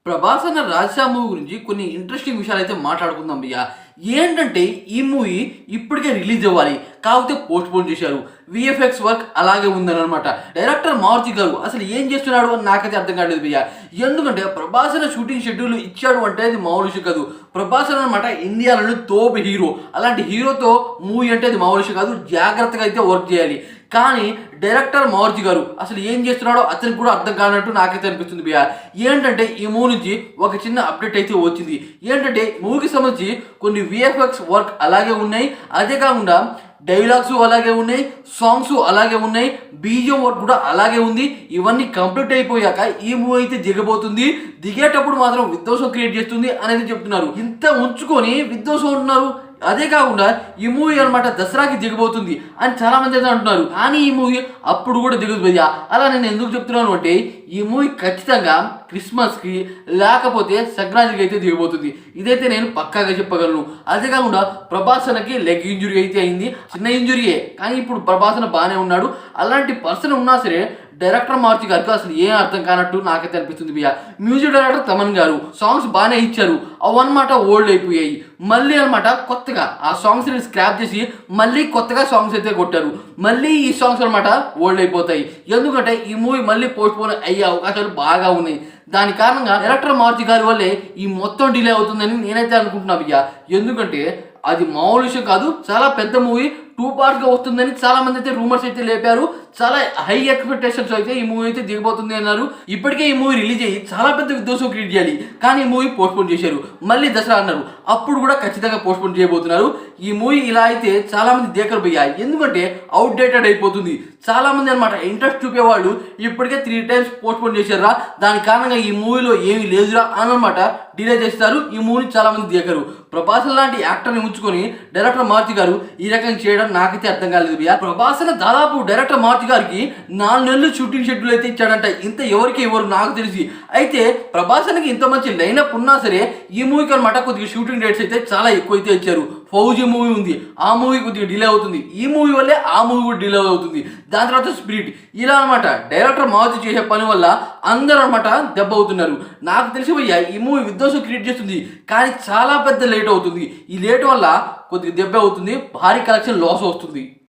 ప్రభాస్ అన్న 'రాజశా' మూవీ గురించి కొన్ని ఇంట్రెస్టింగ్ విషయాలైతే మాట్లాడుకుందాం భయ్యా. ఏంటంటే ఈ మూవీ ఇప్పటికే రిలీజ్ అవ్వాలి. కాకపోతే పోస్ట్‌పోన్ చేశారు. వీఎఫ్ఎక్స్ వర్క్ అలాగే ఉందనమాట. డైరెక్టర్ మారుతి గారు అసలు ఏం చేస్తున్నాడు అని నాకైతే అర్థం కాలేదు భయ్యా. ఎందుకంటే ప్రభాస్ అన్న షూటింగ్ షెడ్యూల్ ఇచ్చాడు అంటే అది మామూలు విషయం కాదు. ప్రభాస్ అన్నమాట ఇండియాలోని తోపు హీరో. అలాంటి హీరోతో మూవీ అంటే అది మామూలు విషయం కాదు. జాగ్రత్తగా అయితే వర్క్ చేయాలి. కానీ డైరెక్టర్ మారుతి గారు అసలు ఏం చేస్తున్నాడో అతనికి కూడా అర్థం కానట్టు నాకైతే అనిపిస్తుంది భయ్యా. ఏంటంటే ఈ మూవీ నుంచి ఒక చిన్న అప్డేట్ అయితే వచ్చింది. ఏంటంటే మూవీకి సంబంధించి కొన్ని విఎఫ్ఎక్స్ వర్క్ అలాగే ఉన్నాయి. అదే కాకుండా డైలాగ్స్ అలాగే ఉన్నాయి, సాంగ్స్ అలాగే ఉన్నాయి, బీజిఎం వర్క్ కూడా అలాగే ఉంది. ఇవన్నీ కంప్లీట్ అయిపోయాక ఈ మూవీ అయితే దిగబోతుంది. దిగేటప్పుడు మాత్రం విధ్వంసం క్రియేట్ చేస్తుంది అనేది చెప్తున్నారు. ఇంత ఉంచుకొని విధ్వంసం ఉంటున్నారు. అదే కాకుండా ఈ మూవీ అనమాట దసరాకి దిగబోతుంది అని చాలా మంది అయితే అంటున్నారు. కానీ ఈ మూవీ అప్పుడు కూడా దిగదు భయ్యా. అలా నేను ఎందుకు చెప్తున్నాను అంటే ఈ మూవీ ఖచ్చితంగా క్రిస్మస్కి లేకపోతే సంక్రాంతికి అయితే దిగబోతుంది. ఇదైతే నేను పక్కాగా చెప్పగలను. అదే కాకుండా ప్రభాస్ అన్నకి లెగ్ ఇంజురీ అయితే అయింది. చిన్న ఇంజురీయే, కానీ ఇప్పుడు ప్రభాస్ అన్న బాగానే ఉన్నాడు. అలాంటి పర్సన్ ఉన్నా సరే డైరెక్టర్ మారుతి గారికి అసలు ఏం అర్థం కానట్టు నాకైతే అనిపిస్తుంది భయ్యా. మ్యూజిక్ డైరెక్టర్ తమన్ గారు సాంగ్స్ బాగానే ఇచ్చారు. అవన్నమాట ఓల్డ్ అయిపోయాయి. మళ్ళీ అనమాట కొత్తగా ఆ సాంగ్స్ని స్క్రాప్ చేసి మళ్ళీ కొత్తగా సాంగ్స్ అయితే కొట్టారు. మళ్ళీ ఈ సాంగ్స్ అనమాట ఓల్డ్ అయిపోతాయి. ఎందుకంటే ఈ మూవీ మళ్ళీ పోస్ట్పోన్ అయ్యే అవకాశాలు బాగా ఉన్నాయి. దాని కారణంగా డైరెక్టర్ మారుతి గారి వల్లే ఈ మొత్తం డిలే అవుతుందని నేనైతే అనుకుంటున్నా భయ్యా. ఎందుకంటే అది మామూలు విషయం కాదు. చాలా పెద్ద మూవీ 2 పార్ట్స్గా వస్తుందని చాలా మంది అయితే రూమర్స్ అయితే లేపారు. చాలా హై ఎక్స్పెక్టేషన్స్ అయితే ఈ మూవీ అయితే దిగబోతుంది అన్నారు. ఇప్పటికే ఈ మూవీ రిలీజ్ అయ్యి చాలా పెద్ద విధ్వంసం క్రియేట్ చేయాలి. కానీ ఈ మూవీ పోస్ట్పోన్ చేశారు. మళ్ళీ దసరా అన్నారు. అప్పుడు కూడా ఖచ్చితంగా పోస్ట్పోన్ చేయబోతున్నారు. ఈ మూవీ ఇలా అయితే చాలా మంది దేకలు పోయాయి. ఎందుకంటే అవుట్డేటెడ్ అయిపోతుంది. చాలా మంది అనమాట ఇంట్రెస్ట్ చూపేవాళ్ళు ఇప్పటికే 3 times పోస్ట్పోన్ చేశారా, దాని కారణంగా ఈ మూవీలో ఏమీ లేదురా అని అనమాట డిలే చేస్తారు. ఈ మూవీని చాలా మంది దేకరు. ప్రభాస్ లాంటి యాక్టర్ని ఉంచుకొని డైరెక్టర్ మారుతి గారు ఈ రకంగా చేయడం నాకైతే అర్థం కాలేదు భయ్యా. ప్రభాస్ దాదాపు డైరెక్టర్ మారుతి గారికి 4 నెలలు షూటింగ్ షెడ్యూల్ అయితే ఇచ్చాడంట. ఇంత ఎవరు నాకు తెలిసి. అయితే ప్రభాస్ ఇంత మంచి లైనప్ ఉన్నా సరే ఈ మూవీకి అనమాట కొద్దిగా షూటింగ్ డేట్స్ అయితే చాలా ఎక్కువ అయితే ఇచ్చారు. ఫౌజీ మూవీ ఉంది, ఆ మూవీ కొద్దిగా డిలే అవుతుంది. ఈ మూవీ వల్లే ఆ మూవీ కూడా డిలే అవుతుంది. దాని తర్వాత స్పిరిట్, ఇలా అనమాట డైరెక్టర్ మారుతి చేసే పని వల్ల అందరూ అనమాట దెబ్బ అవుతున్నారు. నాకు తెలిసి భయ్యా ఈ మూవీ విధ్వంసం క్రియేట్ చేస్తుంది, కానీ చాలా పెద్ద లేట్ అవుతుంది. ఈ లేట్ వల్ల కొద్దిగా దెబ్బ అవుతుంది, భారీ కలెక్షన్ లాస్ వస్తుంది.